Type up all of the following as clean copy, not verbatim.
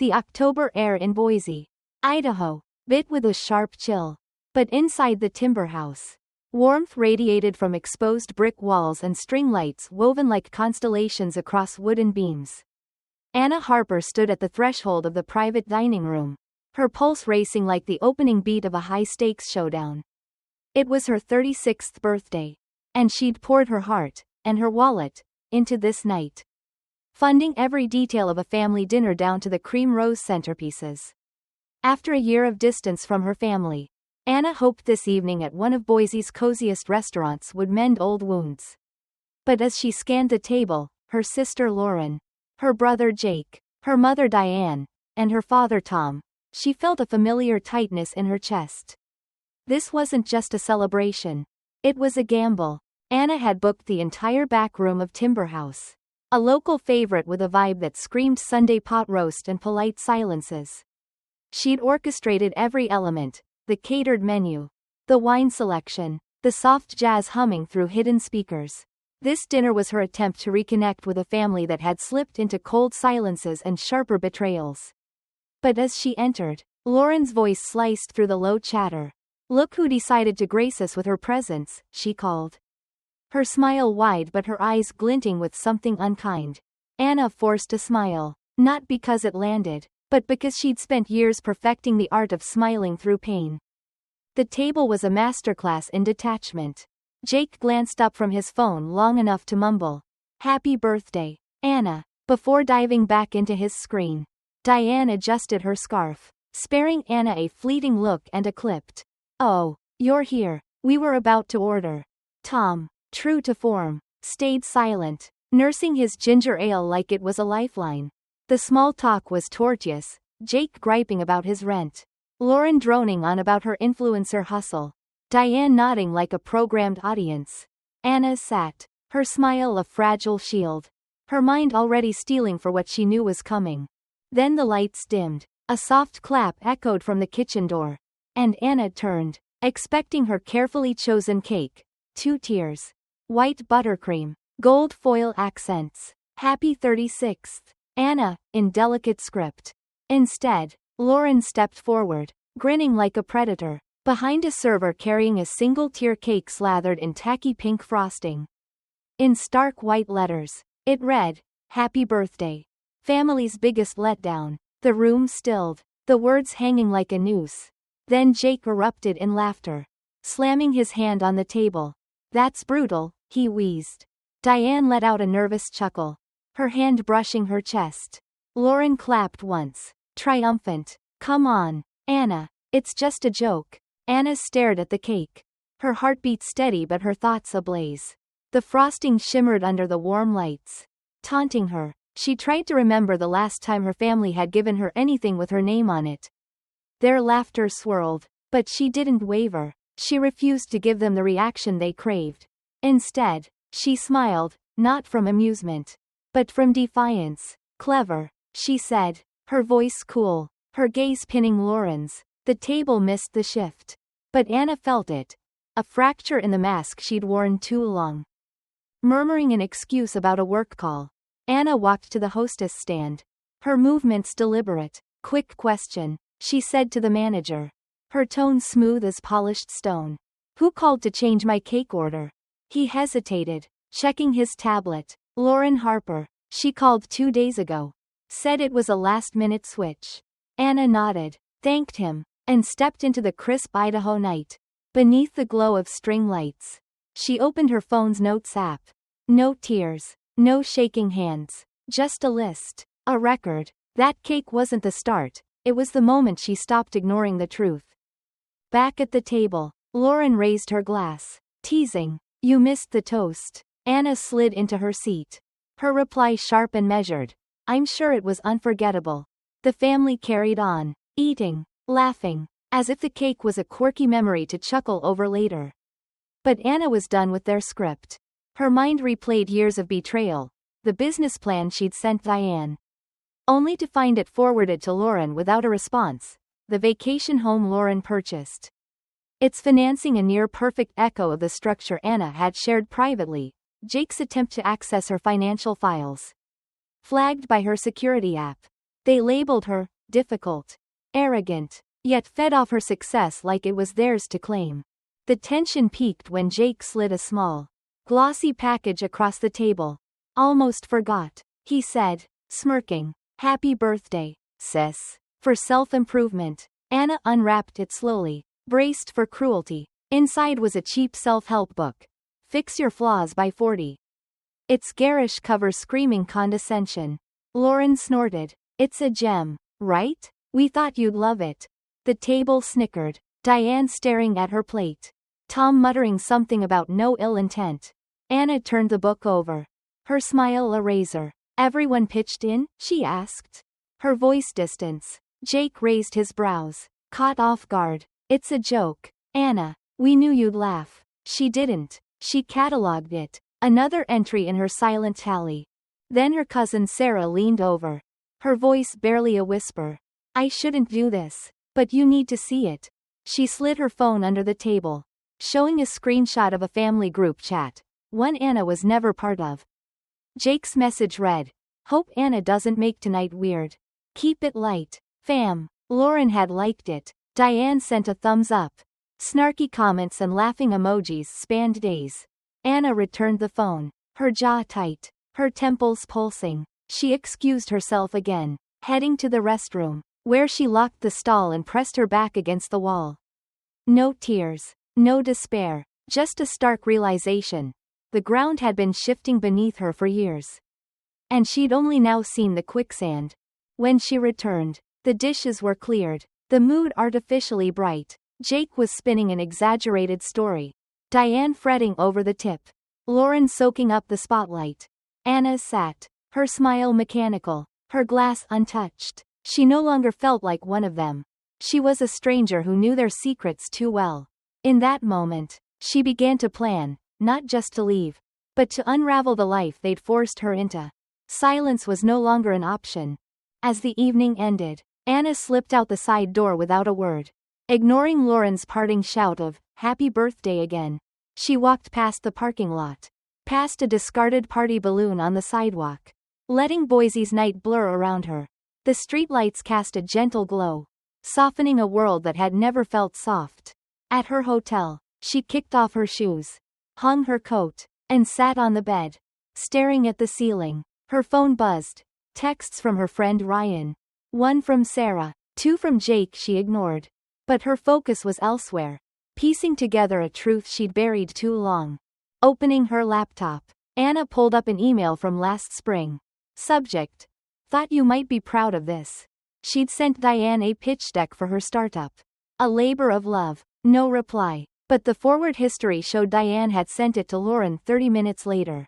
The October air in Boise, Idaho, bit with a sharp chill. But inside the timber house, warmth radiated from exposed brick walls and string lights woven like constellations across wooden beams. Anna Harper stood at the threshold of the private dining room, her pulse racing like the opening beat of a high-stakes showdown. It was her 36th birthday, and she'd poured her heart, and her wallet, into this night, funding every detail of a family dinner down to the cream rose centerpieces. After a year of distance from her family, Anna hoped this evening at one of Boise's coziest restaurants would mend old wounds. But as she scanned the table, her sister Lauren, her brother Jake, her mother Diane, and her father Tom, she felt a familiar tightness in her chest. This wasn't just a celebration. It was a gamble. Anna had booked the entire back room of Timber House, a local favorite with a vibe that screamed Sunday pot roast and polite silences. She'd orchestrated every element: the catered menu, the wine selection, the soft jazz humming through hidden speakers. This dinner was her attempt to reconnect with a family that had slipped into cold silences and sharper betrayals. But as she entered, Lauren's voice sliced through the low chatter. "Look who decided to grace us with her presence," she called. Her smile wide but her eyes glinting with something unkind. Anna forced a smile, not because it landed, but because she'd spent years perfecting the art of smiling through pain. The table was a masterclass in detachment. Jake glanced up from his phone long enough to mumble, "Happy birthday, Anna," before diving back into his screen. Diane adjusted her scarf, sparing Anna a fleeting look and a clipped, "Oh, you're here. We were about to order." Tom, true to form, stayed silent, nursing his ginger ale like it was a lifeline. The small talk was tortuous, Jake griping about his rent, Lauren droning on about her influencer hustle, Diane nodding like a programmed audience. Anna sat, her smile a fragile shield, her mind already steeling for what she knew was coming. Then the lights dimmed, a soft clap echoed from the kitchen door, and Anna turned, expecting her carefully chosen cake. 2 tiers. White buttercream, gold foil accents. "Happy 36th, Anna," in delicate script. Instead, Lauren stepped forward, grinning like a predator, behind a server carrying a single-tier cake slathered in tacky pink frosting. In stark white letters, it read, "Happy birthday. Family's biggest letdown." The room stilled, the words hanging like a noose. Then Jake erupted in laughter, slamming his hand on the table. "That's brutal," he wheezed. Diane let out a nervous chuckle, her hand brushing her chest. Lauren clapped once, triumphant. "Come on, Anna, it's just a joke." Anna stared at the cake, her heartbeat steady but her thoughts ablaze. The frosting shimmered under the warm lights, taunting her. She tried to remember the last time her family had given her anything with her name on it. Their laughter swirled, but she didn't waver. She refused to give them the reaction they craved. Instead, she smiled, not from amusement, but from defiance. "Clever," she said, her voice cool, her gaze pinning Lauren's. The table missed the shift, but Anna felt it, a fracture in the mask she'd worn too long. Murmuring an excuse about a work call, Anna walked to the hostess stand, her movements deliberate. "Quick question," she said to the manager, her tone smooth as polished stone. "Who called to change my cake order?" He hesitated, checking his tablet. "Lauren Harper. She called 2 days ago. Said it was a last-minute switch." Anna nodded, thanked him, and stepped into the crisp Idaho night. Beneath the glow of string lights, she opened her phone's notes app. No tears, no shaking hands, just a list, a record. That cake wasn't the start, it was the moment she stopped ignoring the truth. Back at the table, Lauren raised her glass, teasing, "You missed the toast." Anna slid into her seat, her reply sharp and measured. "I'm sure it was unforgettable." The family carried on, eating, laughing, as if the cake was a quirky memory to chuckle over later. But Anna was done with their script. Her mind replayed years of betrayal, the business plan she'd sent Diane, only to find it forwarded to Lauren without a response. The vacation home Lauren purchased, its financing a near-perfect echo of the structure Anna had shared privately. Jake's attempt to access her financial files, flagged by her security app. They labeled her difficult, arrogant, yet fed off her success like it was theirs to claim. The tension peaked when Jake slid a small, glossy package across the table. Almost forgot, he said, smirking. Happy birthday, sis. For self-improvement. Anna unwrapped it slowly, braced for cruelty. Inside was a cheap self-help book. Fix Your Flaws by 40. Its garish cover screaming condescension. Lauren snorted. It's a gem, right? We thought you'd love it. The table snickered. Diane staring at her plate. Tom muttering something about no ill intent. Anna turned the book over. Her smile a razor. Everyone pitched in? She asked. Her voice distance. Jake raised his brows. Caught off guard. It's a joke. Anna, we knew you'd laugh. She didn't. She catalogued it. Another entry in her silent tally. Then her cousin Sarah leaned over. Her voice barely a whisper. I shouldn't do this. But you need to see it. She slid her phone under the table, showing a screenshot of a family group chat, one Anna was never part of. Jake's message read, Hope Anna doesn't make tonight weird. Keep it light, fam. Lauren had liked it. Diane sent a thumbs up. Snarky comments and laughing emojis spanned days. Anna returned the phone, her jaw tight, her temples pulsing. She excused herself again, heading to the restroom, where she locked the stall and pressed her back against the wall. No tears, no despair, just a stark realization. The ground had been shifting beneath her for years. And she'd only now seen the quicksand. When she returned, the dishes were cleared, the mood artificially bright. Jake was spinning an exaggerated story. Diane fretting over the tip. Lauren soaking up the spotlight. Anna sat, her smile mechanical, her glass untouched. She no longer felt like one of them. She was a stranger who knew their secrets too well. In that moment, she began to plan, not just to leave, but to unravel the life they'd forced her into. Silence was no longer an option. As the evening ended, Anna slipped out the side door without a word. Ignoring Lauren's parting shout of, Happy birthday again. She walked past the parking lot. Past a discarded party balloon on the sidewalk. Letting Boise's night blur around her. The streetlights cast a gentle glow, softening a world that had never felt soft. At her hotel, she kicked off her shoes, hung her coat, and sat on the bed, staring at the ceiling. Her phone buzzed. Texts from her friend Ryan. One from Sarah, two from Jake she ignored. But her focus was elsewhere, piecing together a truth she'd buried too long. Opening her laptop, Anna pulled up an email from last spring. Subject: Thought you might be proud of this. She'd sent Diane a pitch deck for her startup. A labor of love. No reply. But the forward history showed Diane had sent it to Lauren 30 minutes later.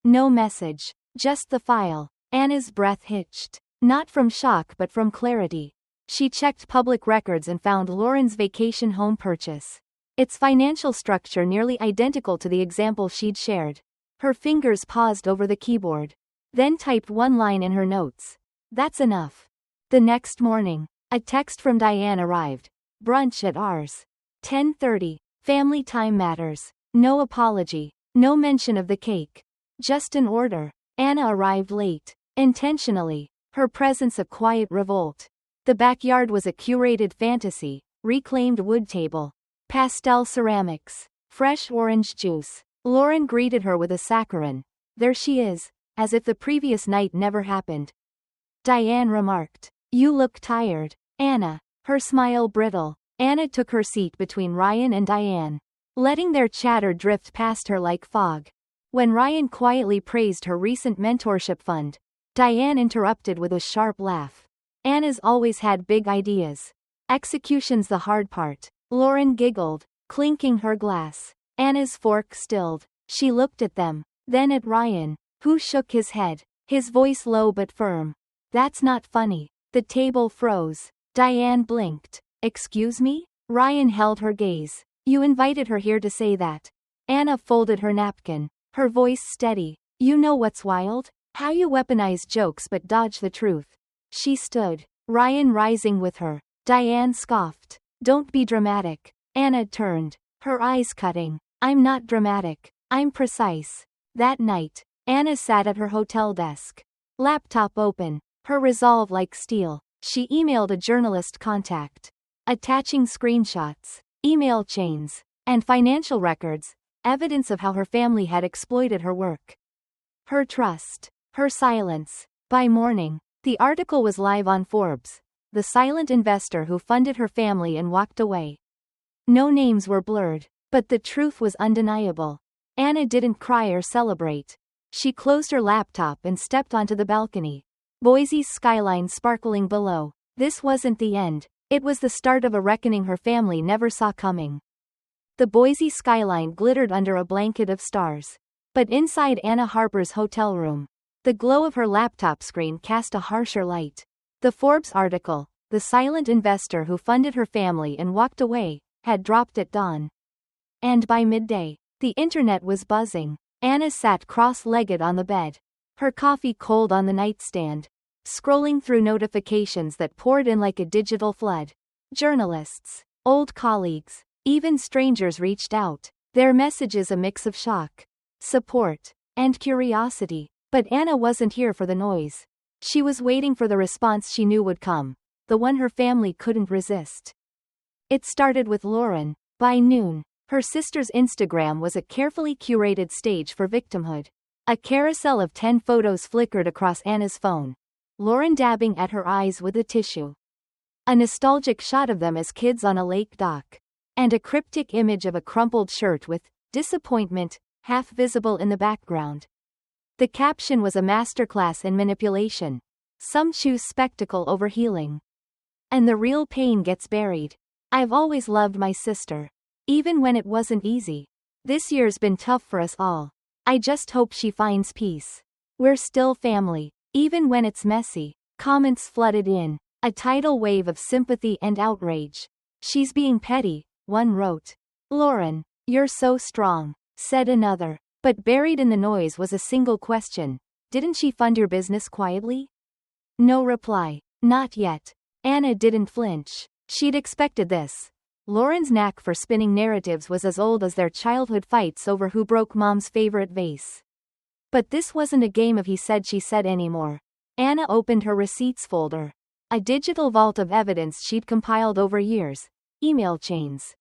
No message. Just the file. Anna's breath hitched. Not from shock but from clarity. She checked public records and found Lauren's vacation home purchase. Its financial structure nearly identical to the example she'd shared. Her fingers paused over the keyboard. Then typed one line in her notes. That's enough. The next morning, a text from Diane arrived. Brunch at ours. 10:30. Family time matters. No apology. No mention of the cake. Just an order. Anna arrived late. Intentionally. Her presence a quiet revolt. The backyard was a curated fantasy. Reclaimed wood table. Pastel ceramics. Fresh orange juice. Lauren greeted her with a saccharine. There she is. As if the previous night never happened. Diane remarked. You look tired. Anna. Her smile brittle. Anna took her seat between Ryan and Diane, letting their chatter drift past her like fog. When Ryan quietly praised her recent mentorship fund, Diane interrupted with a sharp laugh. Anna's always had big ideas. Execution's the hard part. Lauren giggled, clinking her glass. Anna's fork stilled. She looked at them, then at Ryan, who shook his head, his voice low but firm. That's not funny. The table froze. Diane blinked. Excuse me? Ryan held her gaze. You invited her here to say that. Anna folded her napkin, her voice steady. You know what's wild? How you weaponize jokes but dodge the truth. She stood, Ryan rising with her. Diane scoffed. Don't be dramatic. Anna turned, her eyes cutting. I'm not dramatic. I'm precise. That night, Anna sat at her hotel desk. Laptop open, Her resolve like steel. She emailed a journalist contact, attaching screenshots, email chains, and financial records, evidence of how her family had exploited her work. Her trust. Her silence. By morning, the article was live on Forbes. The silent investor who funded her family and walked away. No names were blurred, but the truth was undeniable. Anna didn't cry or celebrate. She closed her laptop and stepped onto the balcony. Boise's skyline sparkling below. This wasn't the end. It was the start of a reckoning her family never saw coming. The Boise skyline glittered under a blanket of stars. But inside Anna Harper's hotel room, the glow of her laptop screen cast a harsher light. The Forbes article, "The silent investor who funded her family and walked away," had dropped at dawn. And by midday, the internet was buzzing. Anna sat cross-legged on the bed, her coffee cold on the nightstand, scrolling through notifications that poured in like a digital flood. Journalists, old colleagues, even strangers reached out, their messages a mix of shock, support, and curiosity. But Anna wasn't here for the noise. She was waiting for the response she knew would come, the one her family couldn't resist. It started with Lauren. By noon, her sister's Instagram was a carefully curated stage for victimhood. A carousel of 10 photos flickered across Anna's phone, Lauren dabbing at her eyes with a tissue. A nostalgic shot of them as kids on a lake dock. And a cryptic image of a crumpled shirt with "disappointment" half visible in the background. The caption was a masterclass in manipulation. Some choose spectacle over healing. And the real pain gets buried. I've always loved my sister. Even when it wasn't easy. This year's been tough for us all. I just hope she finds peace. We're still family. Even when it's messy. Comments flooded in. A tidal wave of sympathy and outrage. She's being petty, one wrote. Lauren, you're so strong, said another. But buried in the noise was a single question. Didn't she fund your business quietly? No reply. Not yet. Anna didn't flinch. She'd expected this. Lauren's knack for spinning narratives was as old as their childhood fights over who broke mom's favorite vase. But this wasn't a game of he said she said anymore. Anna opened her receipts folder. A digital vault of evidence she'd compiled over years. Email chains.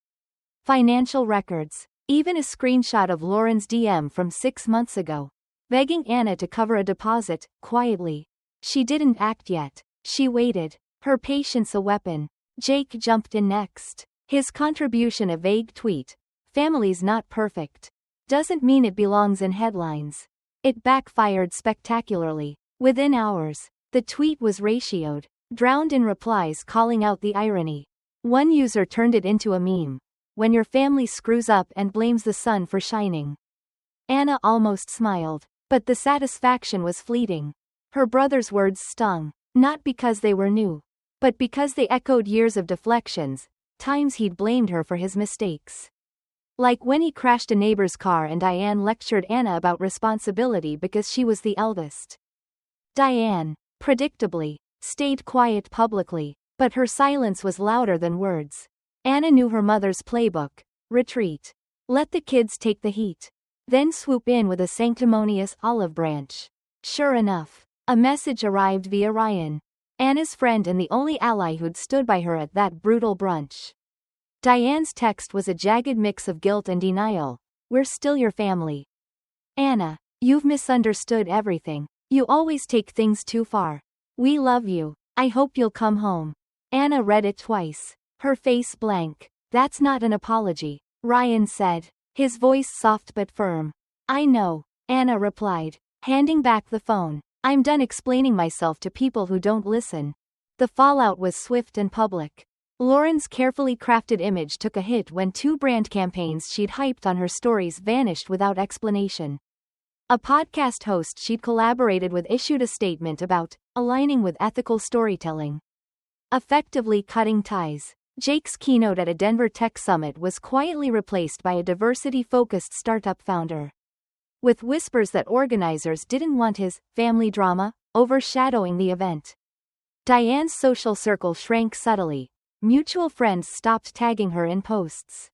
Financial records. Even a screenshot of Lauren's DM from 6 months ago. Begging Anna to cover a deposit, quietly. She didn't act yet. She waited. Her patience a weapon. Jake jumped in next. His contribution a vague tweet. Family's not perfect. Doesn't mean it belongs in headlines. It backfired spectacularly. Within hours, the tweet was ratioed, drowned in replies calling out the irony. One user turned it into a meme. When your family screws up and blames the sun for shining. Anna almost smiled, but the satisfaction was fleeting. Her brother's words stung, not because they were new, but because they echoed years of deflections, times he'd blamed her for his mistakes. Like when he crashed a neighbor's car and Diane lectured Anna about responsibility because she was the eldest. Diane, predictably, stayed quiet publicly, but her silence was louder than words. Anna knew her mother's playbook. Retreat. Let the kids take the heat. Then swoop in with a sanctimonious olive branch. Sure enough, a message arrived via Ryan, Anna's friend and the only ally who'd stood by her at that brutal brunch. Diane's text was a jagged mix of guilt and denial. We're still your family. Anna, you've misunderstood everything. You always take things too far. We love you. I hope you'll come home. Anna read it twice. Her face blank. That's not an apology, Ryan said, his voice soft but firm. I know, Anna replied, handing back the phone. I'm done explaining myself to people who don't listen. The fallout was swift and public. Lauren's carefully crafted image took a hit when 2 brand campaigns she'd hyped on her stories vanished without explanation. A podcast host she'd collaborated with issued a statement about aligning with ethical storytelling. Effectively cutting ties. Jake's keynote at a Denver tech summit was quietly replaced by a diversity-focused startup founder. With whispers that organizers didn't want his family drama overshadowing the event. Diane's social circle shrank subtly. Mutual friends stopped tagging her in posts.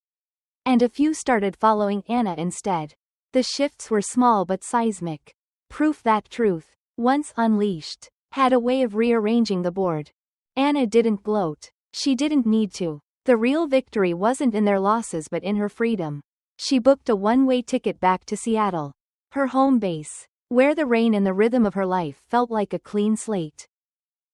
And a few started following Anna instead. The shifts were small but seismic. Proof that truth, once unleashed, had a way of rearranging the board. Anna didn't gloat. She didn't need to. The real victory wasn't in their losses but in her freedom. She booked a one-way ticket back to Seattle, her home base, where the rain and the rhythm of her life felt like a clean slate.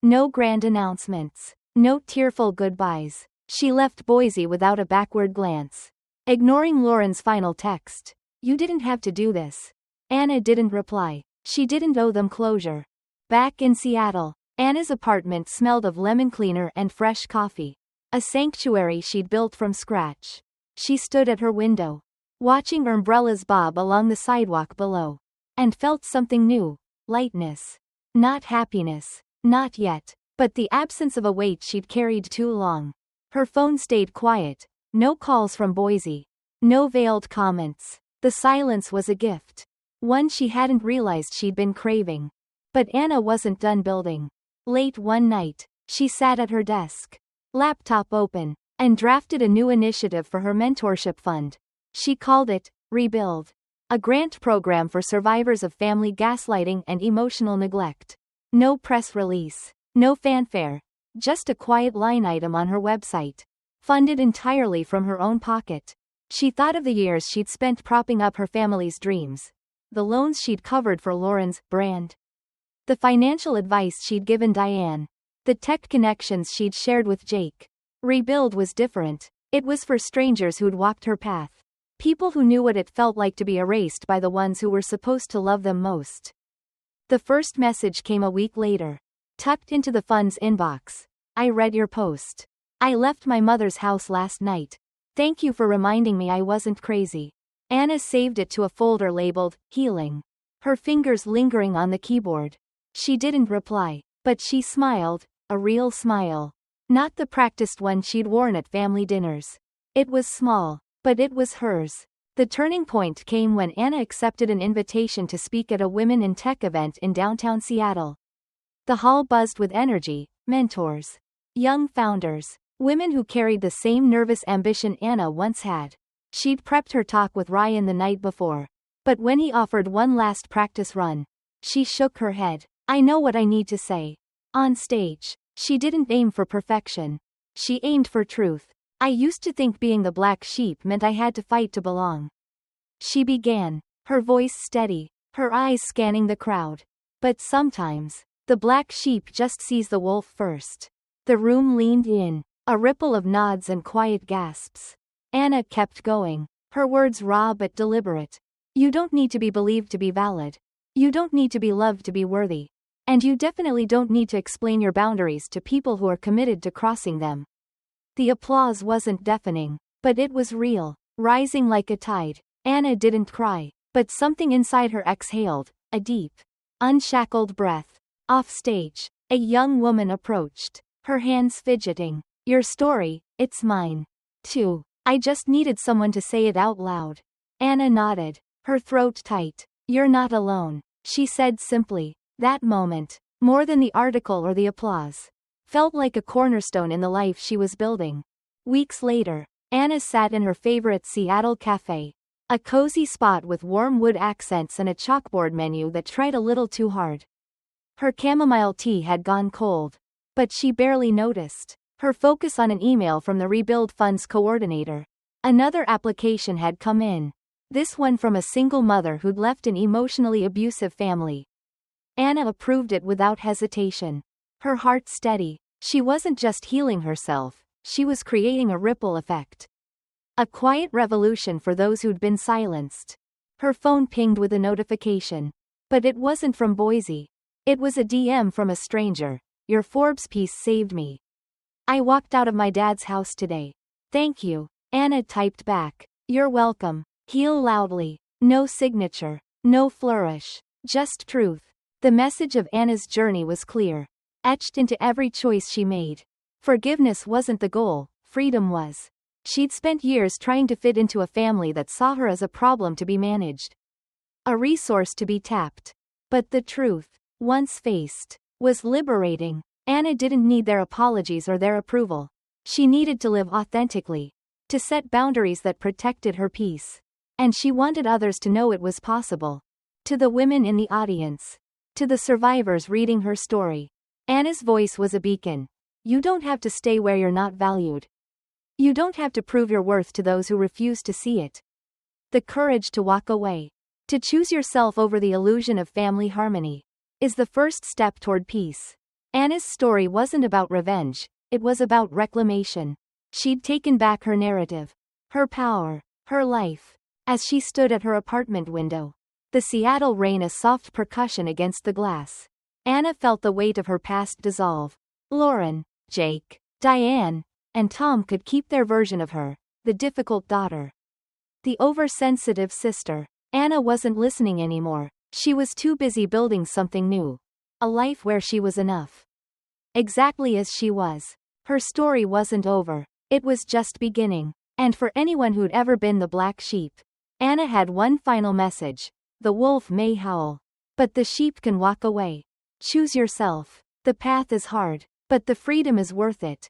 No grand announcements. No tearful goodbyes. She left Boise without a backward glance. Ignoring Lauren's final text. "You didn't have to do this." Anna didn't reply. She didn't owe them closure. Back in Seattle, Anna's apartment smelled of lemon cleaner and fresh coffee. A sanctuary she'd built from scratch. She stood at her window, watching umbrellas bob along the sidewalk below, and felt something new, lightness. Not happiness. Not yet. But the absence of a weight she'd carried too long. Her phone stayed quiet. No calls from Boise. No veiled comments. The silence was a gift. One she hadn't realized she'd been craving. But Anna wasn't done building. Late one night, she sat at her desk, laptop open, and drafted a new initiative for her mentorship fund. She called it Rebuild, a grant program for survivors of family gaslighting and emotional neglect. No press release. No fanfare. Just a quiet line item on her website. Funded entirely from her own pocket. She thought of the years she'd spent propping up her family's dreams. The loans she'd covered for Lauren's brand. The financial advice she'd given Diane. The tech connections she'd shared with Jake. Rebuild was different. It was for strangers who'd walked her path. People who knew what it felt like to be erased by the ones who were supposed to love them most. The first message came a week later. Tucked into the fund's inbox. "I read your post. I left my mother's house last night. Thank you for reminding me I wasn't crazy." Anna saved it to a folder labeled Healing. Her fingers lingering on the keyboard. She didn't reply, but she smiled, a real smile. Not the practiced one she'd worn at family dinners. It was small, but it was hers. The turning point came when Anna accepted an invitation to speak at a Women in Tech event in downtown Seattle. The hall buzzed with energy, mentors, young founders, women who carried the same nervous ambition Anna once had. She'd prepped her talk with Ryan the night before. But when he offered one last practice run, she shook her head. "I know what I need to say." On stage, she didn't aim for perfection. She aimed for truth. "I used to think being the black sheep meant I had to fight to belong." She began, her voice steady, her eyes scanning the crowd. "But sometimes, the black sheep just sees the wolf first." The room leaned in, a ripple of nods and quiet gasps. Anna kept going, her words raw but deliberate. "You don't need to be believed to be valid. You don't need to be loved to be worthy. And you definitely don't need to explain your boundaries to people who are committed to crossing them." The applause wasn't deafening, but it was real, rising like a tide. Anna didn't cry, but something inside her exhaled, a deep, unshackled breath. Off stage, a young woman approached, her hands fidgeting. "Your story, it's mine, too. I just needed someone to say it out loud." Anna nodded, her throat tight. "You're not alone," she said simply. That moment, more than the article or the applause, felt like a cornerstone in the life she was building. Weeks later, Anna sat in her favorite Seattle cafe. A cozy spot with warm wood accents and a chalkboard menu that tried a little too hard. Her chamomile tea had gone cold, but she barely noticed. Her focus on an email from the Rebuild Fund's coordinator. Another application had come in. This one from a single mother who'd left an emotionally abusive family. Anna approved it without hesitation. Her heart steady. She wasn't just healing herself, she was creating a ripple effect. A quiet revolution for those who'd been silenced. Her phone pinged with a notification. But it wasn't from Boise. It was a DM from a stranger. "Your Forbes piece saved me. I walked out of my dad's house today. Thank you." Anna typed back. "You're welcome." Heal loudly. No signature. No flourish. Just truth. The message of Anna's journey was clear, etched into every choice she made. Forgiveness wasn't the goal, freedom was. She'd spent years trying to fit into a family that saw her as a problem to be managed, a resource to be tapped. But the truth, once faced, was liberating. Anna didn't need their apologies or their approval. She needed to live authentically, to set boundaries that protected her peace. And she wanted others to know it was possible. To the women in the audience, To the survivors reading her story, Anna's voice was a beacon. You don't have to stay where you're not valued. You don't have to prove your worth to those who refuse to see it. The courage to walk away, to choose yourself over the illusion of family harmony, is the first step toward peace. Anna's story wasn't about revenge, it was about reclamation. She'd taken back her narrative, her power, her life. As she stood at her apartment window, the Seattle rain a soft percussion against the glass, Anna felt the weight of her past dissolve. Lauren, Jake, Diane, and Tom could keep their version of her, the difficult daughter, the oversensitive sister. Anna wasn't listening anymore. She was too busy building something new. A life where she was enough. Exactly as she was. Her story wasn't over. It was just beginning. And for anyone who'd ever been the black sheep, Anna had one final message. The wolf may howl, but the sheep can walk away. Choose yourself. The path is hard, but the freedom is worth it.